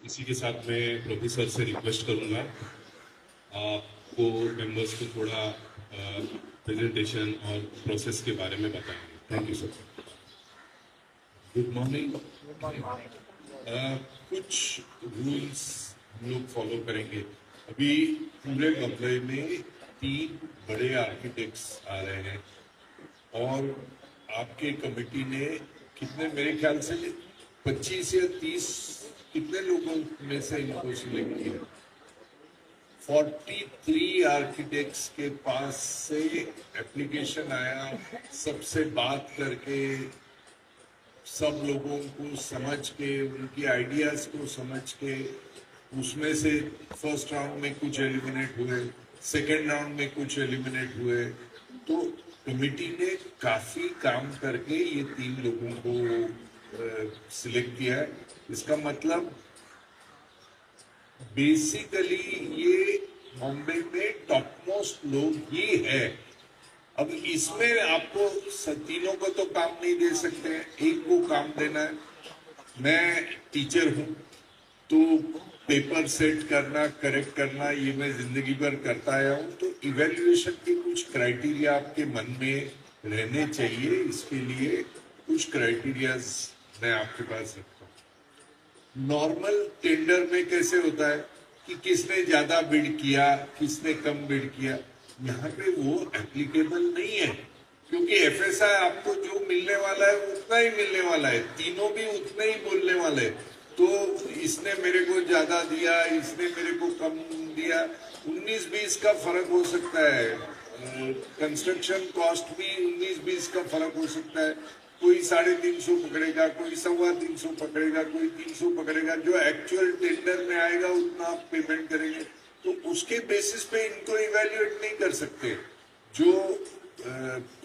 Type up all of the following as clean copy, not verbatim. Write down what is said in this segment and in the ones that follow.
इसी के साथ मैं प्रोफेसर से रिक्वेस्ट करूंगा आपको मेंबर्स को थोड़ा प्रेजेंटेशन और प्रोसेस के बारे में बताएंगे। Thank you sir. Good morning. कुछ रूल्स हम लोग फॉलो करेंगे। अभी पूरे मुंबई में 3 बड़े आर्किटेक्ट्स आ रहे हैं और आपके कमेटी ने कितने, मेरे ख्याल से 25 या 30 कितने लोगों में से इनको सिलेक्ट किया? 43 आर्किटेक्ट्स के पास से एप्लीकेशन आया। सबसे बात करके, सब लोगों को समझ के, उनकी आइडियाज को समझ के, उसमें से फर्स्ट राउंड में कुछ एलिमिनेट हुए, सेकेंड राउंड में कुछ एलिमिनेट हुए। तो कमिटी ने काफी काम करके ये 3 लोगों को सिलेक्ट किया है। इसका मतलब बेसिकली ये बॉम्बे में टॉप मोस्ट लोग ही है। अब इसमें आपको तीनों को तो काम नहीं दे सकते हैं, एक को काम देना है। मैं टीचर हूं तो पेपर सेट करना, करेक्ट करना, ये मैं जिंदगी भर करता आया हूं। तो इवेल्युएशन के कुछ क्राइटेरिया आपके मन में रहने चाहिए। इसके लिए कुछ क्राइटेरियाज मैं आपके पास रखता हूं। नॉर्मल टेंडर में कैसे होता है कि किसने ज्यादा बिड किया, किसने कम बिड किया, यहाँ पे वो एप्लीकेबल नहीं है, क्योंकि एफएसआई आपको जो मिलने वाला है उतना ही मिलने वाला है, तीनों भी उतने ही बोलने वाले हैं। तो इसने मेरे को ज्यादा दिया, इसने मेरे को कम दिया, 19-20 का फर्क हो सकता है। कंस्ट्रक्शन कॉस्ट भी 19-20 का फर्क हो सकता है। कोई 350 पकड़ेगा, कोई 325 पकड़ेगा, कोई 300 पकड़ेगा। जो एक्चुअल टेंडर में आएगा उतना आप पेमेंट करेंगे। तो उसके बेसिस पे इनको इवेल्युएट नहीं कर सकते। जो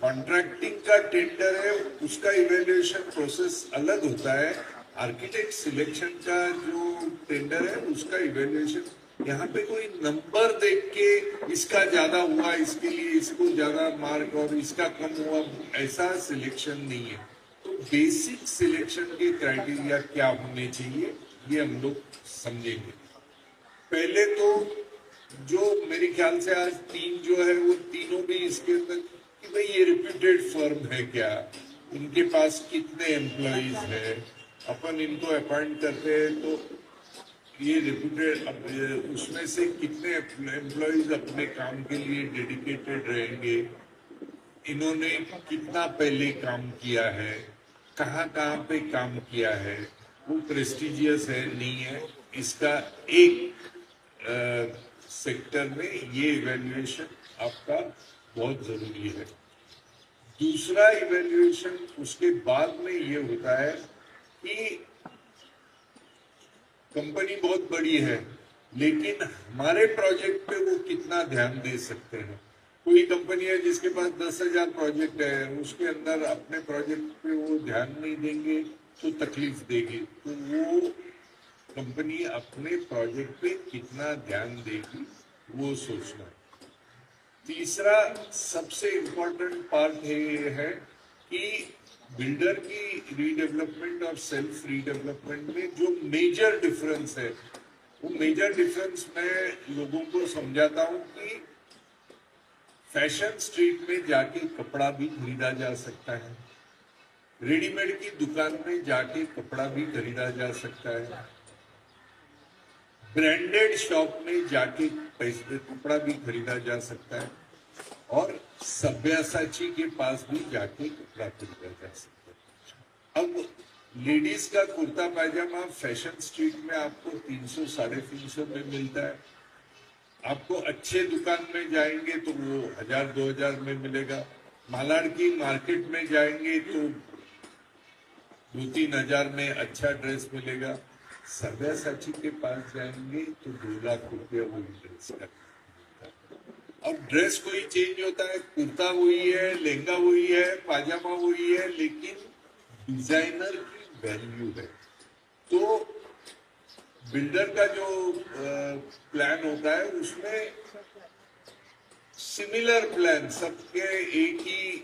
कॉन्ट्रैक्टिंग का टेंडर है उसका इवेल्युएशन प्रोसेस अलग होता है। आर्किटेक्ट सिलेक्शन का जो टेंडर है उसका इवेल्युएशन, यहाँ पे कोई नंबर देख के इसका ज्यादा हुआ, इसके लिए इसको ज्यादा मार्क और इसका कम हुआ, ऐसा सिलेक्शन नहीं है। तो बेसिक सिलेक्शन के क्राइटेरिया क्या होने चाहिए ये हम लोग समझेंगे। पहले तो जो मेरे ख्याल से आज 3 जो है वो तीनों भी इसके अंदर कि भाई ये रिप्यूटेड फर्म है क्या, इनके पास कितने एम्प्लॉइज है, अपन इनको अपॉइंट करते हैं तो ये रिप्यूटेड, उसमें से कितने एम्प्लॉइज अपने काम के लिए डेडिकेटेड रहेंगे, इन्होंने कितना पहले काम किया है, कहाँ कहाँ पे काम किया है, वो प्रेस्टिजियस है नहीं है, इसका एक सेक्टर में ये इवेल्युएशन आपका बहुत जरूरी है। दूसरा इवेल्युएशन उसके बाद में ये होता है कि कंपनी बहुत बड़ी है लेकिन हमारे प्रोजेक्ट पे वो कितना ध्यान दे सकते हैं। कोई कंपनी है जिसके पास 10,000 प्रोजेक्ट है, उसके अंदर अपने प्रोजेक्ट पे वो ध्यान नहीं देंगे तो तकलीफ देगी। तो वो कंपनी अपने प्रोजेक्ट पे कितना ध्यान देगी वो सोचना है। तीसरा सबसे इम्पोर्टेंट पार्ट ये है कि बिल्डर की रीडेवलपमेंट और सेल्फ रीडेवलपमेंट में जो मेजर डिफरेंस है, वो मेजर डिफरेंस मैं लोगों को समझाता हूँ कि फैशन स्ट्रीट में जाके कपड़ा भी खरीदा जा सकता है, रेडीमेड की दुकान में जाके कपड़ा भी खरीदा जा सकता है, ब्रांडेड शॉप में जाके पैसे कपड़ा भी खरीदा जा सकता है, और सब्यासाची के पास भी जाके कपड़ा खरीदा जा सकता है। अब लेडीज का कुर्ता पायजामा फैशन स्ट्रीट में आपको 300-350 में मिलता है। आपको अच्छे दुकान में जाएंगे तो वो 1,000-2,000 में मिलेगा। मालाड की मार्केट में जाएंगे तो 2-3 हजार में अच्छा ड्रेस मिलेगा। सब्यासाची के पास जाएंगे तो 2 लाख रुपया वो ड्रेस का। अब ड्रेस कोई चेंज होता है, कुर्ता वही है, लहंगा वही है, पाजामा वही है, लेकिन डिजाइनर की वैल्यू है। तो बिल्डर का जो प्लान होता है उसमें सिमिलर प्लान, सबके एक ही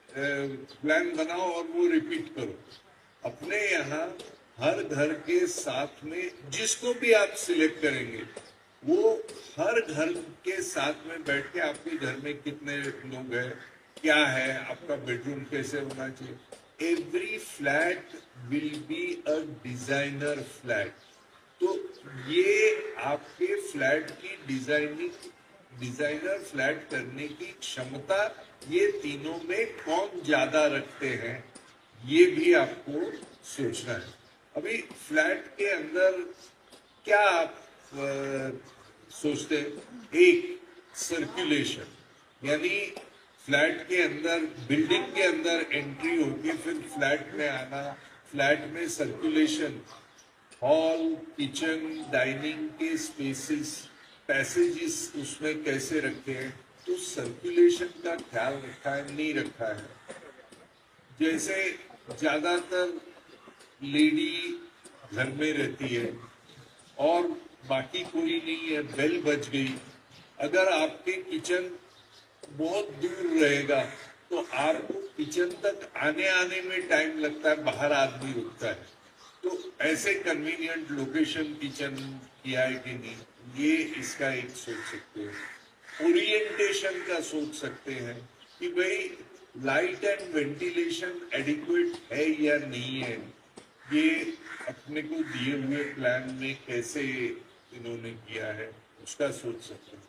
प्लान बनाओ और वो रिपीट करो। अपने यहाँ हर घर के साथ में जिसको भी आप सिलेक्ट करेंगे, वो हर घर के साथ में बैठ के आपके घर में कितने लोग हैं, क्या है, आपका बेडरूम कैसे होना चाहिए, every flat will be a designer flat. तो ये आपके फ्लैट की डिजाइनर फ्लैट करने की क्षमता ये तीनों में कौन ज्यादा रखते हैं, ये भी आपको सोचना है। अभी फ्लैट के अंदर क्या आप सोचते हैं? एक, सर्कुलेशन, यानी फ्लैट के अंदर, बिल्डिंग के अंदर एंट्री होगी, फिर फ्लैट में आना, फ्लैट में सर्कुलेशन, हॉल, किचन, डाइनिंग के स्पेसेस, पैसेजेस उसमें कैसे रखे हैं, तो सर्कुलेशन का ख्याल रखा है नहीं रखा है। जैसे ज्यादातर लेडी घर में रहती है और बाकी कोई नहीं है, बेल बज गई, अगर आपके किचन बहुत दूर रहेगा तो आपको किचन तक आने आने में टाइम लगता है, बाहर आदमी रुकता है। तो ऐसे कन्वीनियंट लोकेशन किचन किया है कि नहीं, ये इसका एक सोच सकते हैं। ओरिएंटेशन का सोच सकते हैं कि भाई लाइट एंड वेंटिलेशन एडिक्वेट है या नहीं है, ये अपने को दिए हुए प्लान में कैसे इन्होंने किया है, उसका सोच सकते हैं।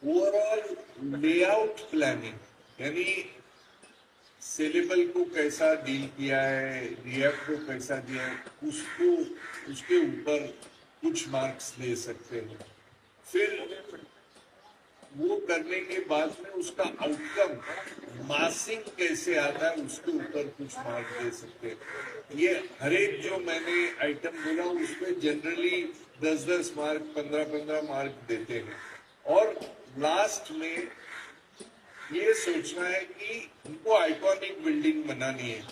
ओवरऑल लेआउट प्लानिंग, यानी सेलेबल को कैसा डील किया है, रिएक्ट को कैसा दिया है, उसको उसके ऊपर कुछ मार्क्स ले सकते हैं। फिर वो करने के बाद में उसका आउटकम मासिंग कैसे आता है, उसके ऊपर कुछ मार्क दे सकते हैं। ये हर एक जो मैंने आइटम बोला उसमें जनरली 10-10 मार्क, 15-15 मार्क देते हैं। और लास्ट में ये सोचना है कि उनको आइकॉनिक बिल्डिंग बनानी है,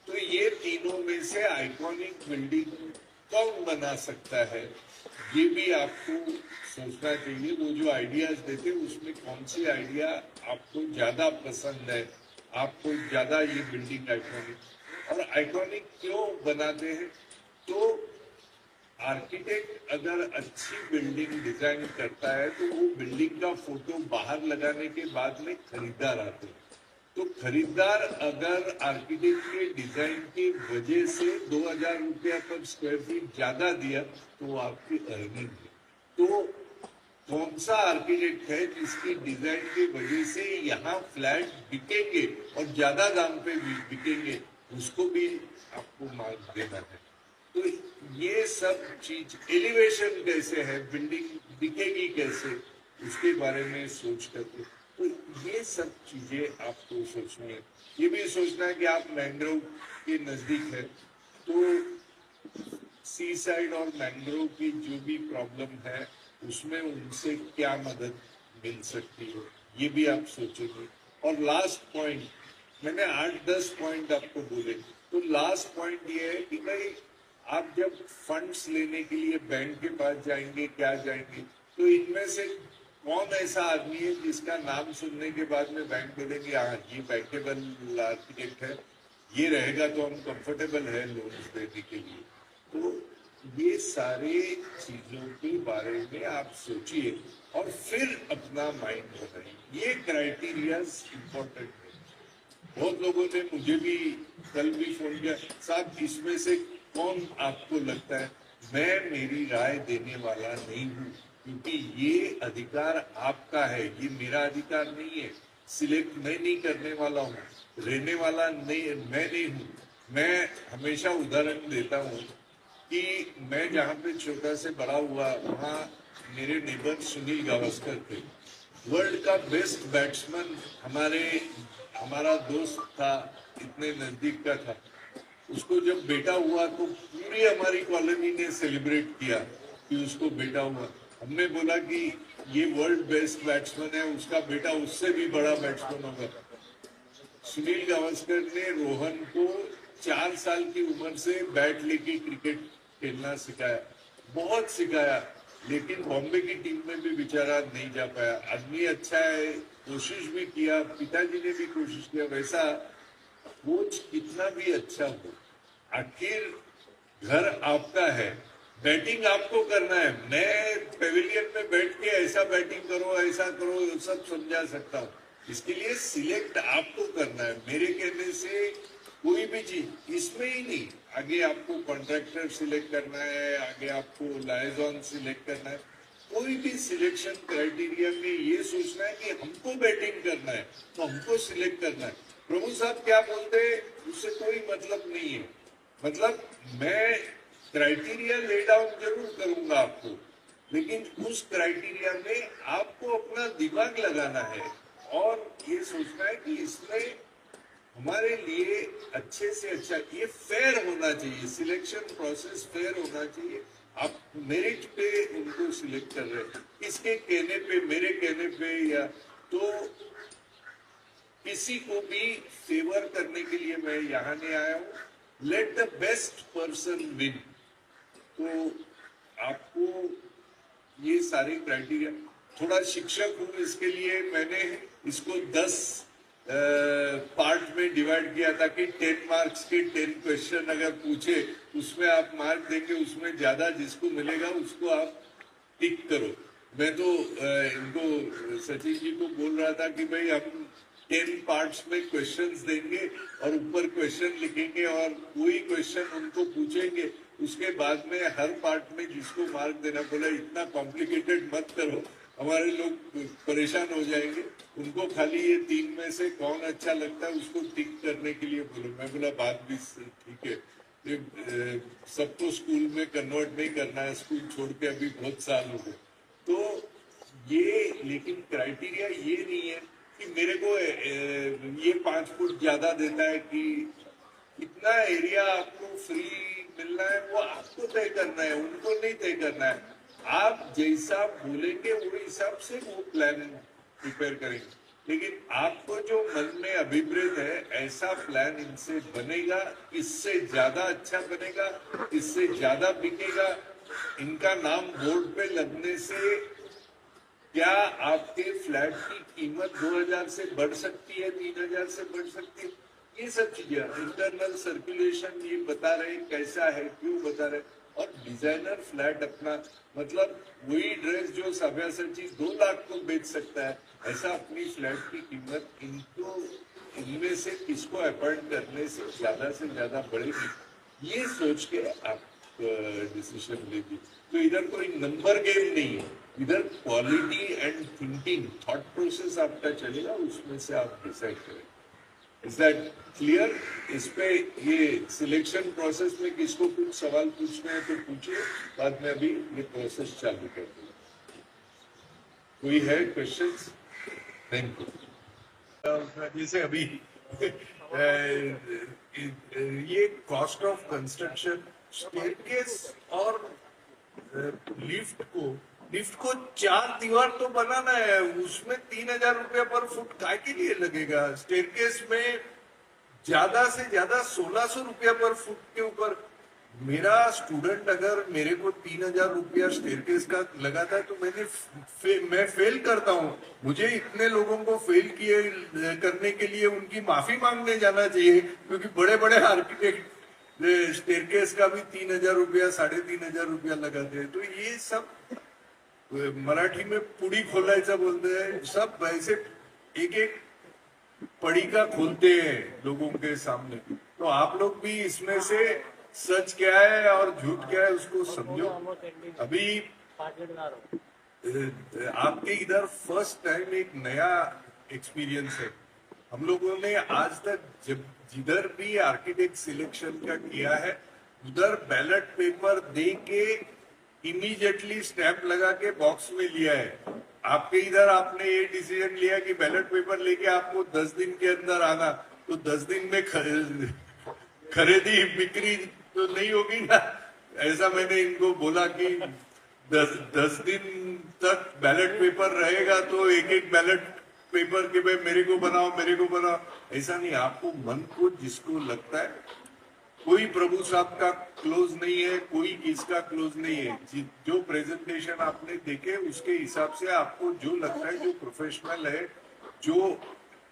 तो ये तीनों में से आइकॉनिक बिल्डिंग कौन बना सकता है, ये भी आपको सोचना चाहिए। वो जो आइडियाज देते हैं उसमें कौन सी आइडिया आपको ज्यादा पसंद है, आपको ज्यादा ये बिल्डिंग आइकॉनिक, और आइकॉनिक क्यों बनाते हैं, तो आर्किटेक्ट अगर अच्छी बिल्डिंग डिजाइन करता है तो वो बिल्डिंग का फोटो बाहर लगाने के बाद में खरीदार आते हैं। तो खरीदार अगर आर्किटेक्ट के डिजाइन की वजह से 2000 रुपया पर स्क्वायर फीट ज्यादा दिया तो वो आपकी अर्निंग है। तो कौन सा आर्किटेक्ट है जिसकी डिजाइन की वजह से यहाँ फ्लैट बिकेंगे और ज्यादा दाम पे बिकेंगे, उसको भी आपको मार्क देना है। तो ये सब चीज, एलिवेशन कैसे है, बिल्डिंग दिखेगी कैसे, उसके बारे में सोच करके, तो ये सब चीजें आपको सोचनी है। ये भी सोचना है कि आप मैंग्रोव के नजदीक है, तो सी साइड और मैंग्रोव की जो भी प्रॉब्लम है उसमें उनसे क्या मदद मिल सकती है, ये भी आप सोचेंगे। और लास्ट पॉइंट, मैंने 8-10 पॉइंट आपको बोले, तो लास्ट पॉइंट ये है कि भाई आप जब फंड्स लेने के लिए बैंक के पास जाएंगे, क्या जाएंगे, तो इनमें से कौन ऐसा आदमी है जिसका नाम सुनने के बाद में बैंक बोलेंगे हाँ ये बैंकेबल आर्किटेक्ट है, ये रहेगा तो हम कंफर्टेबल है लोन देने के लिए। तो ये सारे चीजों के बारे में आप सोचिए और फिर अपना माइंड बनाइए। ये क्राइटेरियाज इम्पोर्टेंट है। बहुत लोगों ने मुझे भी कल भी फोन किया, साहब इसमें से कौन आपको लगता है, मैं मेरी राय देने वाला नहीं हूँ, क्योंकि ये अधिकार आपका है, ये मेरा अधिकार नहीं है। सिलेक्ट मैं नहीं करने वाला हूँ, रहने वाला नहीं मैं नहीं हूँ। मैं हमेशा उदाहरण देता हूँ कि मैं जहाँ पे छोटा से बड़ा हुआ वहाँ मेरे नेबर सुनील गावस्कर थे, वर्ल्ड का बेस्ट बैट्समैन, हमारा दोस्त था, इतने नजदीक का था। उसको जब बेटा हुआ तो पूरी हमारी कॉलोनी ने सेलिब्रेट किया कि उसको बेटा हुआ। हमने बोला कि ये वर्ल्ड बेस्ट बैट्समैन है, उसका बेटा उससे भी बड़ा बैट्समैन होगा। सुनील गावस्कर ने रोहन को 4 साल की उम्र से बैट लेके क्रिकेट खेलना सिखाया, बहुत सिखाया, लेकिन बॉम्बे की टीम में भी बेचारा नहीं जा पाया। आदमी अच्छा है, कोशिश भी किया, पिताजी ने भी कोशिश किया, वैसा कोच कितना भी अच्छा हो, आखिर घर आपका है, बैटिंग आपको करना है। मैं पेविलियन में बैठ के ऐसा बैटिंग करो, ऐसा करो, ये सब समझा सकता हूँ। इसके लिए सिलेक्ट आपको करना है। मेरे कहने से कोई भी चीज इसमें ही नहीं, आगे आपको कॉन्ट्रैक्टर सिलेक्ट करना है, आगे आपको लाइजॉन सिलेक्ट करना है। कोई भी सिलेक्शन क्राइटेरिया में ये सोचना है कि हमको बैटिंग करना है तो हमको सिलेक्ट करना है। प्रभु साहब क्या बोलते हैं उससे कोई मतलब नहीं है। मतलब मैं क्राइटेरिया ले डाउन जरूर करूंगा आपको, लेकिन उस क्राइटेरिया में आपको अपना दिमाग लगाना है और ये सोचना है कि इसमें हमारे लिए अच्छे से अच्छा, ये फेयर होना चाहिए, सिलेक्शन प्रोसेस फेयर होना चाहिए। आप मेरिट पे उनको सिलेक्ट कर रहे हैं, किसके कहने पे, मेरे कहने पे, या तो किसी को भी फेवर करने के लिए मैं यहाँ नहीं आया हूँ। Let the best person win. तो आपको ये सारे क्राइटेरिया, थोड़ा शिक्षक हूँ इसके लिए मैंने इसको 10 पार्ट में डिवाइड किया था कि 10 मार्क्स के 10 क्वेश्चन अगर पूछे उसमें आप मार्क देंगे, उसमें ज्यादा जिसको मिलेगा उसको आप टिक करो। मैं तो इनको सचिन जी को बोल रहा था कि भाई हम 10 पार्ट्स में क्वेश्चंस देंगे और ऊपर क्वेश्चन लिखेंगे और कोई क्वेश्चन उनको पूछेंगे, उसके बाद में हर पार्ट में जिसको मार्क देना। बोला इतना कॉम्प्लिकेटेड मत करो, हमारे लोग परेशान हो जाएंगे। उनको खाली ये 3 में से कौन अच्छा लगता है उसको टिक करने के लिए बोलो। मैं बोला बात भी ठीक है, ये सबको स्कूल में कन्वर्ट नहीं करना है, स्कूल छोड़ के अभी बहुत साल हो गए। तो ये, लेकिन क्राइटेरिया ये नहीं है कि मेरे को ये 5 फुट ज्यादा देता है कि कितना एरिया आपको फ्री मिलना है वो आपको तय करना है, उनको नहीं तय करना है। आप जैसा बोलेंगे वो हिसाब से वो प्लान प्रिपेयर करेंगे। लेकिन आपको जो मन में अभिप्रेत है ऐसा प्लान इनसे बनेगा, इससे ज्यादा अच्छा बनेगा, इससे ज्यादा बिकेगा। इनका नाम बोर्ड पे लगने से क्या आपके फ्लैट की कीमत 2000 से बढ़ सकती है, 3000 से बढ़ सकती है। ये सब चीजें इंटरनल सर्कुलेशन ये बता रहे कैसा है, क्यों बता रहे। और डिजाइनर फ्लैट अपना, मतलब वही ड्रेस जो सब्यासाची 2 लाख को बेच सकता है, ऐसा अपनी फ्लैट की कीमत इनको, इनमें से किसको अपॉइंट करने से ज्यादा बढ़ेगी, ये सोच के आप डिसीजन लेगी। तो इधर कोई नंबर गेम नहीं है, इधर quality and thinking, thought process आपका चलेगा, उसमें से आप डिसाइड करें। Is that clear? इस पे ये सिलेक्शन प्रोसेस में किसको कुछ सवाल पूछना है तो पूछिए, बाद में अभी ये प्रोसेस चालू कर दूंगा। कोई है क्वेश्चंस? Thank you. जैसे अभी ये कॉस्ट ऑफ कंस्ट्रक्शन, स्टेयरकेस और लिफ्ट को 4 दीवार तो बनाना है, उसमें 3000 रुपया पर फुट काय के लिए लगेगा। स्टेयरकेस में ज्यादा से ज्यादा 1600 रुपया पर फुट के ऊपर। मेरा स्टूडेंट अगर मेरे को 3000 रुपया स्टेयरकेस का लगा था तो मैं फेल करता हूँ। मुझे इतने लोगों को फेल किए करने के लिए उनकी माफी मांगने जाना चाहिए, क्योंकि बड़े बड़े आर्किटेक्ट स्टेयरकेस का भी 3000 रुपया, 3500 रुपया लगाते हैं। तो ये सब मराठी में पुड़ी खोलायचा बोलते हैं, सब वैसे एक एक पड़ीका खोलते हैं लोगों के सामने। तो आप लोग भी इसमें से सच क्या है और झूठ क्या है उसको समझो। अभी आपके इधर फर्स्ट टाइम एक नया एक्सपीरियंस है। हम लोगों ने आज तक जब जिधर भी आर्किटेक्ट सिलेक्शन का किया है उधर बैलेट पेपर दे के इमीडिएटली स्टैंप लगा के बॉक्स में लिया है। आपके इधर आपने ये डिसीजन लिया कि बैलेट पेपर लेके आपको 10 दिन के अंदर आना, तो 10 दिन में खरीदी बिक्री तो नहीं होगी ना। ऐसा मैंने इनको बोला कि 10 दिन तक बैलेट पेपर रहेगा तो एक एक बैलेट पेपर के भाई मेरे को बनाओ। ऐसा नहीं, आपको मन को जिसको लगता है, कोई प्रभु साहब का क्लोज नहीं है, कोई किसका क्लोज नहीं है। जो प्रेजेंटेशन आपने देखे उसके हिसाब से आपको जो लगता है, जो प्रोफेशनल है, जो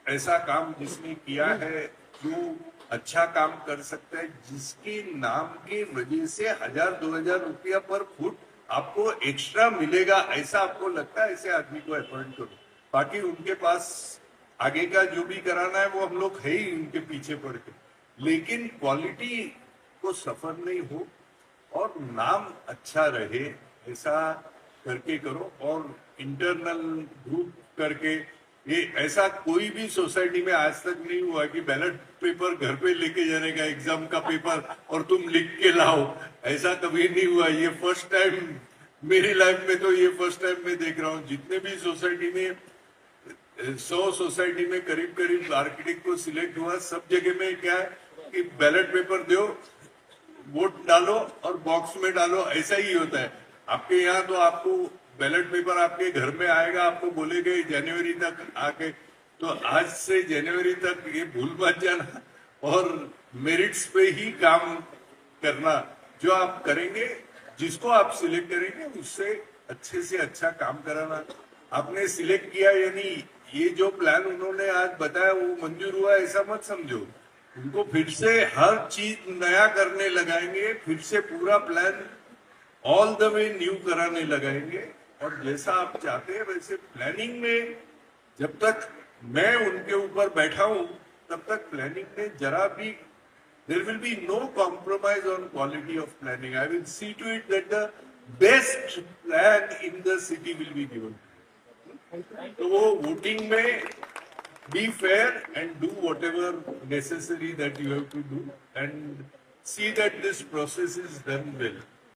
ऐसा काम जिसने किया है, जो अच्छा काम कर सकता है, जिसकी नाम की वजह से 1000-2000 रुपया पर फुट आपको एक्स्ट्रा मिलेगा, ऐसा आपको लगता है, ऐसे आदमी को अपॉइंट करो। बाकी उनके पास आगे का जो भी कराना है वो हम लोग है ही उनके पीछे पड़ के, लेकिन क्वालिटी को सफर नहीं हो और नाम अच्छा रहे, ऐसा करके करो। और इंटरनल ग्रुप करके, ये ऐसा कोई भी सोसाइटी में आज तक नहीं हुआ कि बैलेट पेपर घर पे लेके जाने का, एग्जाम का पेपर, और तुम लिख के लाओ, ऐसा कभी नहीं हुआ। ये फर्स्ट टाइम मेरी लाइफ में, तो ये फर्स्ट टाइम मैं देख रहा हूँ। जितने भी सोसाइटी में 100 सोसाइटी में करीब करीब आर्किटेक्ट को सिलेक्ट हुआ, सब जगह में क्या है कि बैलेट पेपर दो, वोट डालो और बॉक्स में डालो, ऐसा ही होता है। आपके यहाँ तो आपको बैलेट पेपर आपके घर में आएगा, आपको बोलेगे जनवरी तक आके, तो आज से जनवरी तक ये भूल मत जाना और मेरिट्स पे ही काम करना। जो आप करेंगे, जिसको आप सिलेक्ट करेंगे, उससे अच्छे से अच्छा काम कराना। आपने सिलेक्ट किया यानी ये जो प्लान उन्होंने आज बताया वो मंजूर हुआ, ऐसा मत समझो। उनको फिर से हर चीज नया करने लगाएंगे, फिर से पूरा plan all the way new कराने लगाएंगे। और जैसा आप चाहते हैं वैसे प्लानिंग में, जब तक मैं उनके ऊपर बैठा हूं तब तक प्लानिंग में जरा भी there will be no compromise on quality of planning. I will see to it that the best plan in the city will be given. तो वो वोटिंग में be fair and do whatever necessary that you have to do and see that this process is done well.